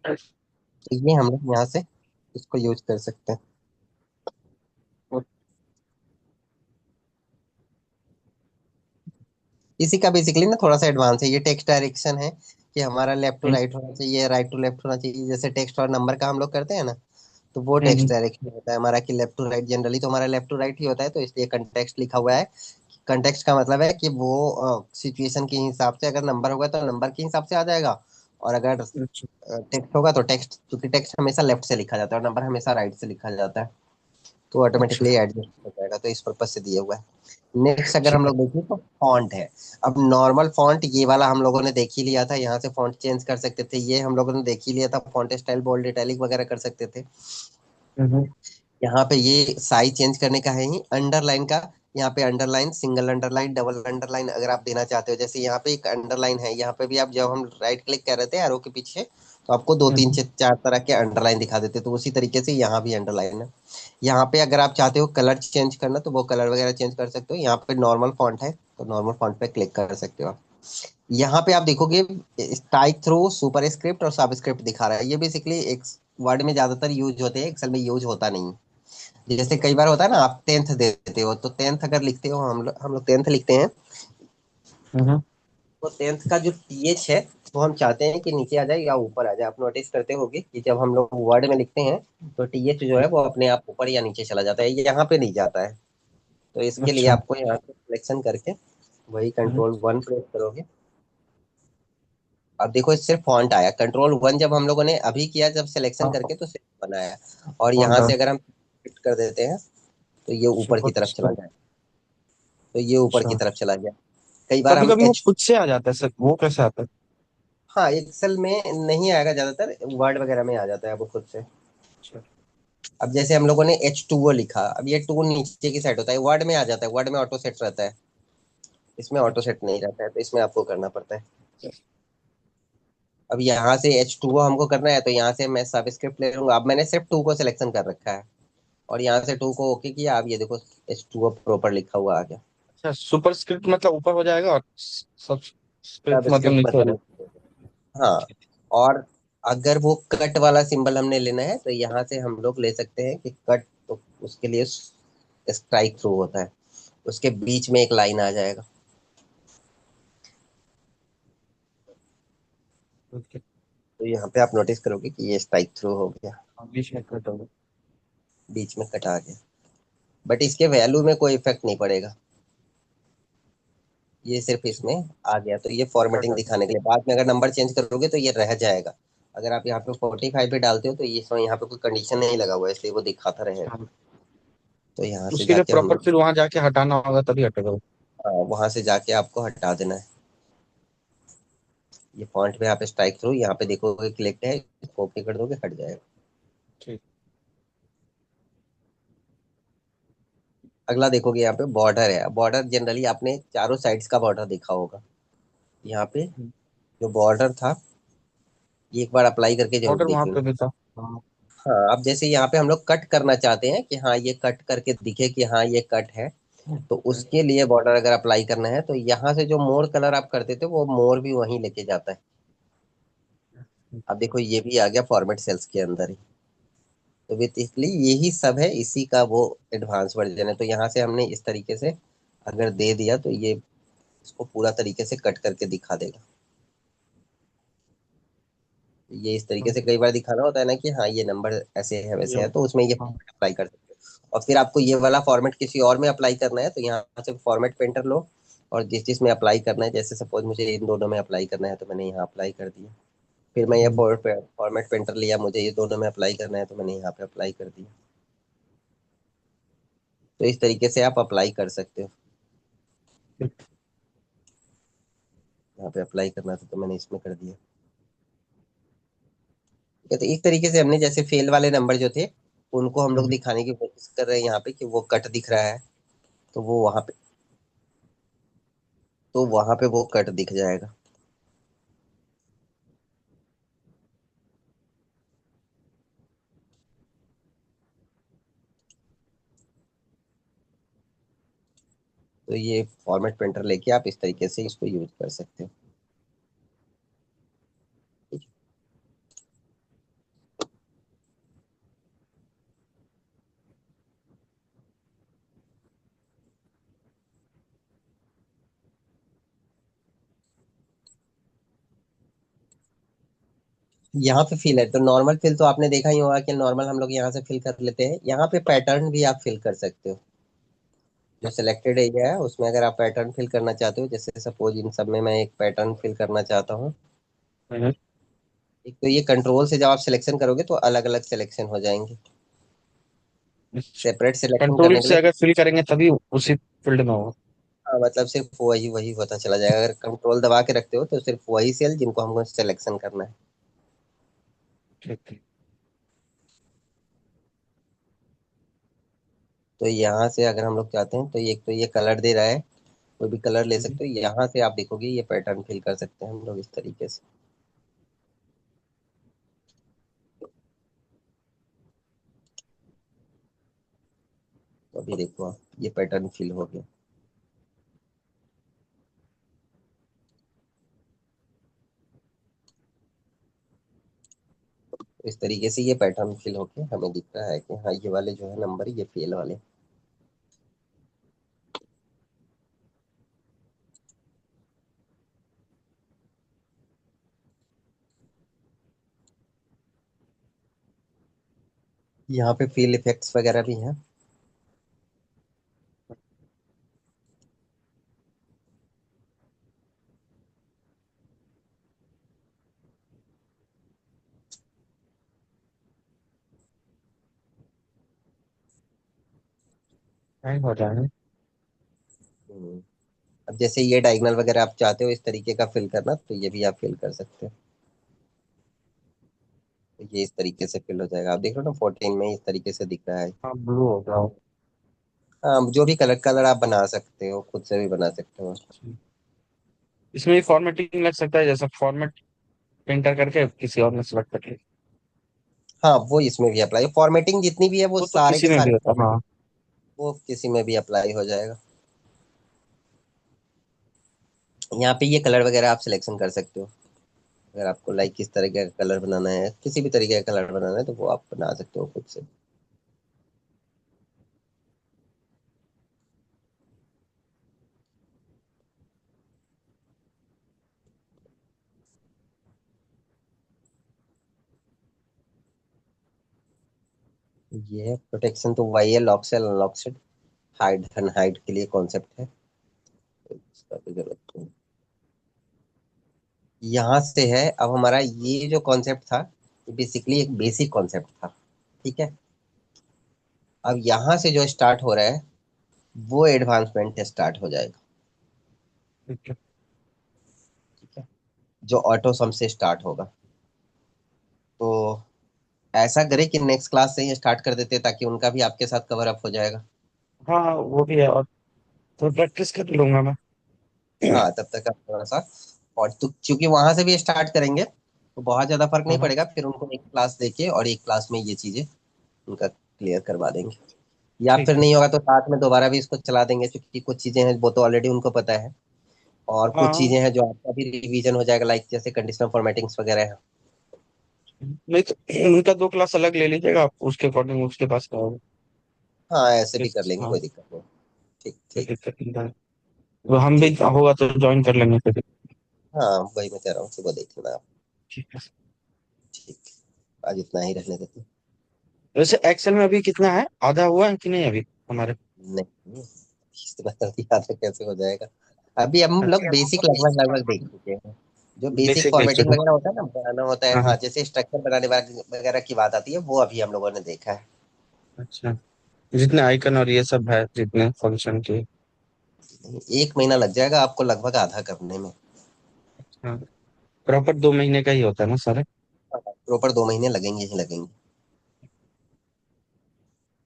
तो ये हम लोग यहाँ से इसको यूज कर सकते हैं। इसी का बेसिकली ना थोड़ा सा एडवांस है, ये टेक्स्ट डायरेक्शन है कि हमारा लेफ्ट टू राइट होना चाहिए, राइट टू लेफ्ट होना चाहिए, जैसे टेक्स्ट और नंबर का हम लोग करते हैं ना। तो वो टेक्स्ट डायरेक्शन होता है हमारा कि लेफ्ट टू राइट, जनरली तो हमारा लेफ्ट टू राइट ही होता है, तो इसलिए कंटेक्स्ट लिखा हुआ है। कंटेक्स्ट का मतलब है कि वो सिचुएशन के हिसाब से, अगर नंबर होगा तो नंबर के हिसाब से आ जाएगा, और अगर अच्छा। टेक्स्ट होगा तो टेक्स्ट, क्योंकि टेक्स्ट हमेशा लेफ्ट से लिखा जाता है और नंबर हमेशा राइट से लिखा जाता है, तो अच्छा। ऑटोमेटिकली एडजस्ट हो जाएगा, तो इस पर्पज से दिया हुआ है। नेक्स्ट अगर हम अच्छा। लोग देखें तो फॉन्ट है। अब नॉर्मल फॉन्ट ये वाला हम लोगों ने देख ही लिया था, यहाँ से फॉन्ट चेंज कर सकते थे, ये हम लोगों ने देख ही लिया था, फॉन्ट स्टाइल बोल्ड इटैलिक वगैरह कर सकते थे। हम्म। यहाँ पे ये साइज चेंज करने का है ही, अंडरलाइन का। यहाँ पे underline, single underline, double underline अगर आप देना चाहते हो, जैसे यहाँ पे एक अंडरलाइन है, यहाँ पे भी आप जब हम राइट क्लिक कर रहे थे एरो के पीछे, तो आपको दो तीन हम्म। चार तरह के अंडरलाइन दिखा देते, तो उसी तरीके से यहाँ भी अंडरलाइन है। यहाँ पे अगर आप चाहते हो कलर चेंज करना, तो वो कलर वगैरह चेंज कर सकते हो। यहाँ पे नॉर्मल फॉन्ट है, तो नॉर्मल फॉन्ट पे क्लिक कर सकते हो आप। यहाँ पे आप देखोगे स्ट्राइक थ्रू, सुपर स्क्रिप्ट और सबस्क्रिप्ट दिखा रहा है, ये बेसिकली एक वर्ड में ज्यादातर यूज होते हैं, एक्सेल में यूज होता नहीं है। जैसे कई बार होता है ना, आप टेंथ देते हो, तो टेंथ अगर लिखते हो, हम लोग टेंथ लिखते हैं, हम्म। तो टेंथ का जो टीएच है, वो हम चाहते हैं कि नीचे आ जाए या ऊपर आ जाए। आप नोटिस करते होगे कि जब हम लोग वर्ड में लिखते हैं, तो टीएच जो है वो अपने आप ऊपर या नीचे चला जाता है, ये यहाँ पे नहीं जाता है। तो इसके लिए अच्छा। आपको यहाँ से सिलेक्शन करके वही हम्म। कंट्रोल 1 प्रेस करोगे। अब देखो सिर्फ फॉन्ट आया, कंट्रोल 1 जब हम लोगों ने अभी किया, जब सिलेक्शन हाँ, करके, तो सिर्फ बनाया। और और यहाँ डन। से अगर हम शिफ्ट कर देते हैं, तो ये ऊपर की सुपर तरफ चला स्क्रिप्ट। जाए, तो ये ऊपर की अच्छा। तरफ चला गया। कई बार कभी हम कभी वो एच, खुद से आ जाता है सर, वो कैसे आता है? हाँ एक्सेल में नहीं आएगा, ज्यादातर वर्ड वगैरह में आ जाता है वो खुद से। अच्छा। अब जैसे हम लोगों ने H2O लिखा, अब ये टू नीचे की साइड होता है, वर्ड में आ जाता है, वर्ड में ऑटो सेट रहता है, इसमें ऑटो अच्छा। सेट नहीं रहता है, तो इसमें आपको करना पड़ता है। अब यहाँ से H2O हमको करना है, तो यहाँ से मैं सब स्क्रिप्ट ले लूंगा। अब मैंने सिर्फ टू को सिलेक्शन कर रखा है, और यहाँ से टू को ओके किया, अब ये देखो H2O प्रॉपर लिखा हुआ आ गया। अच्छा, सुपर स्क्रिप्ट मतलब ऊपर हो जाएगा और सब स्क्रिप्ट सब मतलब स्क्रिप्ट नीचे हो मतलब, जाएगा। हाँ। और अगर वो कट वाला सिंबल हमने लेना है, तो यहाँ से हम लोग ले सकते हैं कि कट, तो उसके लिए स्ट्राइक थ्रू होता है, उसके बीच में एक लाइन आ जाएगा। ओके। तो यहाँ पे आप नोटिस करोगे कि ये स्ट्राइक थ्रू हो गया, बीच में कट होगा। बीच में कट आ गया, बट इसके वैल्यू में कोई इफेक्ट नहीं पड़ेगा, ये सिर्फ अच्छा। इसमें आ गया, तो ये कट फॉर्मेटिंग आ दिखाने के लिए। बाद में अगर नंबर चेंज करोगे तो ये रह जाएगा। अगर आप यहाँ पे 45 भी डालते हो, तो ये इसमें यहाँ पे कोई कंडीशन नहीं लगा हुआ है, इसलिए वो दिखाता रहेगा। गया। तो यहाँ से उसके लिए जाके हम प्रॉपर लोग, फिर वहां जाके हटाना होगा तभी हटेगा वो। वहां से जाके आपको हटा देना है। ये फॉन्ट में आप स्ट्राइक थ्रू यहाँ पे देखोगे क्लिक है, इसको ओके कर दोगे, हट जाएगा। ठीक। अगला देखोगे यहाँ पे बॉर्डर है। बॉर्डर जनरली आपने चारों साइड्स का बॉर्डर देखा होगा, यहाँ पे जो बॉर्डर था, ये एक बार अप्लाई करके जरूर ऑर्डर देख वहां पे लेना। भी था। हाँ। हाँ, अब जैसे यहाँ पे हम लोग कट करना चाहते हैं कि हाँ ये कट करके दिखे कि हाँ ये कट है, तो उसके लिए बॉर्डर अगर अप्लाई करना है, तो यहाँ से जो मोर कलर आप करते थे, वो मोर भी वहीं लेके जाता है। अब देखो ये भी आ गया फॉर्मेट सेल्स के अंदर ही। तो बेसिकली यही सब है, इसी का वो एडवांस वर्जन है। तो यहाँ से हमने इस तरीके से अगर दे दिया, तो ये इसको पूरा तरीके से कट करके दिखा देगा। ये इस तरीके से ओके। कई बार दिखाना होता है ना कि हाँ ये नंबर ऐसे है वैसे ये है, तो उसमें ये हाँ। अप्लाई कर सकते हो। और फिर आपको ये वाला फॉर्मेट किसी और में अप्लाई करना है, तो यहाँ से फॉर्मेट पेंटर लो, और जिस जिसमें अप्लाई करना है, जैसे सपोज मुझे इन दोनों में अप्लाई करना है, तो मैंने यहाँ अप्लाई कर दिया। फिर मैं ये हम्म। फॉर्मेट पेंटर लिया, मुझे ये दोनों में अप्लाई करना है, तो मैंने यहाँ पे अप्लाई कर दिया। तो इस तरीके से आप अप्लाई कर सकते हो। ठीक। यहाँ पे अप्लाई करना था, तो मैंने इसमें कर दिया। ठीक है, तो इस तरीके से हमने जैसे फेल वाले नंबर जो थे, उनको हम लोग हम्म। दिखाने की कोशिश कर रहे हैं यहाँ पे कि वो कट दिख रहा है, तो वो वहां पे, तो वहां पे वो कट दिख जाएगा। तो ये फॉर्मेट प्रिंटर लेके आप इस तरीके से इसको यूज कर सकते हो। ठीक है। यहाँ पे फिल है तो नॉर्मल फिल तो आपने देखा ही होगा कि नॉर्मल हम लोग यहाँ से फिल कर लेते हैं। यहाँ पे पैटर्न भी आप फिल कर सकते हो। जो सिलेक्टेड एरिया है उसमें अगर आप पैटर्न फिल करना चाहते हो, जैसे सपोज इन सब में मैं एक पैटर्न फिल करना चाहता हूँ। हम्म। एक तो ये कंट्रोल से जब आप सिलेक्शन करोगे तो अलग अलग सिलेक्शन हो जाएंगे। सेपरेट सिलेक्शन कंट्रोल करने के से लिए अगर फिल करेंगे तभी उसी फील्ड में होगा। हाँ, मतलब सिर्फ वही वही होता चला जाएगा। अगर कंट्रोल दबा के रखते हो तो सिर्फ वही सेल जिनको हमको सिलेक्शन करना है। ठीक ठीक। तो यहाँ से अगर हम लोग चाहते हैं तो एक तो ये कलर दे रहा है, कोई भी कलर ले हम्म। सकते हो। यहाँ से आप देखोगे ये पैटर्न फिल कर सकते हैं हम लोग इस तरीके से। तो अभी देखो आप, ये पैटर्न फिल हो गया। तो इस तरीके से ये पैटर्न फिल होके हमें दिख रहा है कि हाँ ये वाले जो है नंबर ये फेल वाले। यहाँ पे फील इफेक्ट्स वगैरह भी हैं। नहीं हो जाएगा। हम्म। अब जैसे ये डायगोनल वगैरह आप चाहते हो इस तरीके का फिल करना तो ये भी आप फिल कर सकते हो। तो ये इस तरीके से फिल हो जाएगा। आप देख रहे हो ना 14 में इस तरीके से दिख रहा है। हाँ ब्लू हो गया हो। हाँ, जो भी कलर कलर आप बना सकते हो, खुद से भी बना सकते हो। इसमें फॉर्मेटिंग लग सकता है, जैसा फॉर्मेट एंटर करके किसी और में सेलेक्ट करके। हाँ, वो इसमें भी अप्लाई, फॉर्मेटिंग जितनी भी है वो वो तो सारे किसी के में भी सारे होता है, फॉर्मेटिंग हाँ। वो किसी में भी अप्लाई हो जाएगा। यहाँ पे ये कलर वगैरह आप सिलेक्शन कर सकते हो। अगर आपको लाइक किस तरीके का कलर बनाना है, किसी भी तरीके का कलर बनाना है तो वो आप बना सकते हो खुद से। ये है प्रोटेक्शन तो वही है, लॉक से अनलॉक से हाइड एंड हाइड के लिए कॉन्सेप्ट है। इसका भी जरूरत नहीं। यहाँ से है अब हमारा ये जो कॉन्सेप्ट था, ये बेसिकली एक बेसिक कॉन्सेप्ट था। ठीक है। अब यहाँ से जो स्टार्ट हो रहा है वो एडवांसमेंट स्टार्ट हो जाएगा। ठीक है। ठीक है। जो ऑटो सम से स्टार्ट होगा। तो ऐसा करें कि नेक्स्ट क्लास से ही स्टार्ट कर देते हैं ताकि उनका भी आपके साथ कवर अप हो जाएगा। हाँ वो भी है, और तो प्रैक्टिस कर लूंगा मैं। हाँ, तब तक आप थोड़ा सा, और तो क्योंकि वहां से भी स्टार्ट करेंगे तो बहुत ज्यादा फर्क हाँ नहीं हाँ। पड़ेगा, फिर उनको एक क्लास देके और एक क्लास में ये चीजें उनका क्लियर करवा देंगे। या ठीक फिर है। नहीं होगा तो साथ में दोबारा भी इसको चला देंगे, क्योंकि कुछ चीजें हैं वो तो ऑलरेडी उनको पता है। और कुछ हाँ चीजें हैं जो आपका भी रिवीजन हो जाएगा, लाइक जैसे कंडीशनल फॉर्मेटिंग्स वगैरह है। नहीं तो उनका दो क्लास अलग ले लीजिएगा आप, उसके अकॉर्डिंग उसके पास का होगा। हाँ, ऐसे भी कर लेंगे, हाँ, कोई दिक्कत नहीं। ठीक कोई ठीक। दिक्कत नहीं है। वो हम भी ठीक है। होगा तो ज्वाइन कर लेंगे फिर। हाँ, वही मैं कह रहा हूँ, सुबह देख लेना आप। ठीक है। ठीक। आज इतना ही रहने देते हैं। वैसे एक्सेल में अभी कितना है, आधा हुआ है कि नहीं अभी हमारे? नहीं, इतना जल्दी याद कैसे हो जाएगा। अभी हम लोग बेसिक अच्छा। लगभग लगभग देख चुके हैं। जो बेसिक बेसिक देख फॉर्मेटिंग चुके वगैरह होता है ना, बनाना होता है, हैं। हाँ हाँ। हाँ, जैसे स्ट्रक्चर बनाने वगैरह की बात आती है वो अभी हम लोगों ने देखा है। अच्छा, जितने आइकन और ये सब है, जितने फंक्शन के। एक महीना लग जाएगा आपको लगभग आधा करने में। हाँ, प्रॉपर 2 महीने का ही होता है ना सारे? प्रॉपर 2 महीने लगेंगे ही लगेंगे।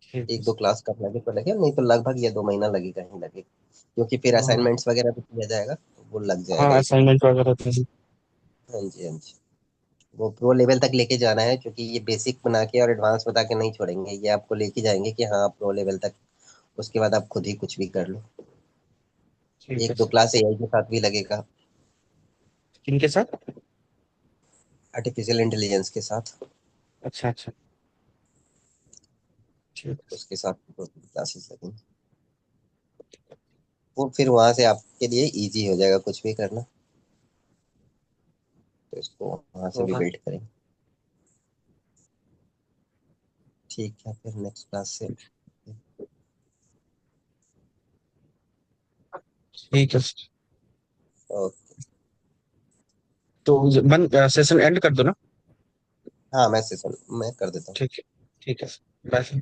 ठीक है। एक दो क्लास कर लगे तो लगे, नहीं तो लगभग ये 2 महीना लगेगा ही लगेगा। क्योंकि फिर हाँ असाइनमेंट्स वगैरह भी किया जाएगा तो वो लग हाँ, जाएगा ही टाइम। असाइनमेंट वगैरह तो है। हाँ जी, हाँ जी। वो प्रो लेवल तक लेके जाना है, क्योंकि ये बेसिक बना के और एडवांस बता के नहीं छोड़ेंगे, ये आपको लेके जाएंगे कि हाँ प्रो लेवल तक। उसके बाद आप खुद ही कुछ भी कर लो। ठीक है एक दो सर। क्लास एआई के साथ भी लगेगा। किनके साथ? आर्टिफिशियल इंटेलिजेंस के साथ। अच्छा अच्छा। ठीक है। उसके साथ क्लासेस लगेंगी। वो फिर वहां से आपके लिए इजी हो जाएगा कुछ भी करना। तो इसको वहां से तो भी हाँ, बिल्ड करेंगे। ठीक है, फिर नेक्स्ट क्लास से। ठीक है। ओके। तो बंद सेशन एंड कर दो ना। हाँ, मैं सेशन मैं कर देता हूँ। ठीक है। ठीक है। बाय।